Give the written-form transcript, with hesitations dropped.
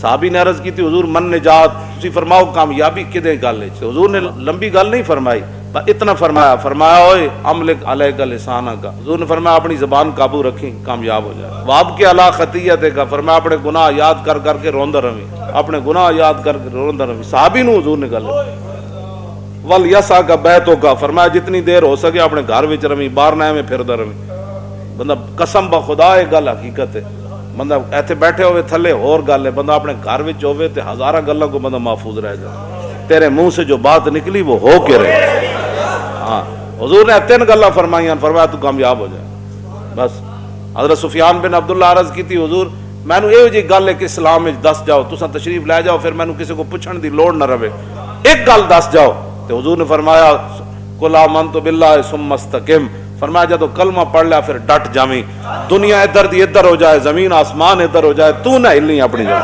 साहबी ने अर्ज की थी हुजूर मन निजात, तुसी फरमाओ कामयाबी किदे गल है। हुजूर ने लंबी गल नहीं फरमाई, पर इतना फरमाया, फरमाया ओए अमलिक अलैका लिसाना का। हुजूर ने फरमाया अपनी जबान काबू रखी, कामयाब हो जाए। वाब के अला खतियत का, फरमाया अपने गुनाह याद कर करके रोंदा रही, अपने गुनाह याद करके रोंदा रही। साहबी नूं हुजूर ने गल वल यसा का बैतो का, फरमाया जितनी देर हो सके अपने घर विच रवी, बाहर ना में फिरदा रवी। बंदा कसम ब खुदा ये गल हकीकत है, बंदा इत्थे बैठे होवे थले होर गल है, बंदा अपने घर विच होवे ते हजारां गल्लां को बंदा महफूज रह जाए। तेरे मुंह से जो बात निकली वो हो के रहे। हाँ, हुजूर ने 3 गल्लां फरमाइयां, फरमाया तू कामयाब हो जाए। बस हज़रत सुफियान बिन अब्दुल्ला अर्ज की थी हुजूर मैनू इहो जी गल है कि इस्लाम में दस जाओ, तुसां तशरीफ लै जाओ, फिर मैनू किसी को पुछण दी लोड़ ना रवे, एक गल दस जाओ। तो हुजूर ने फरमाया कुल आमनतु बिल्लाहि सुम्मा इस्तकिम, फरमाया जब कलमा पढ़ लिया फिर डट जावी, दुनिया इधर दी इधर हो जाए, जमीन आसमान इधर हो जाए, तू ना हिलनी अपनी जगह।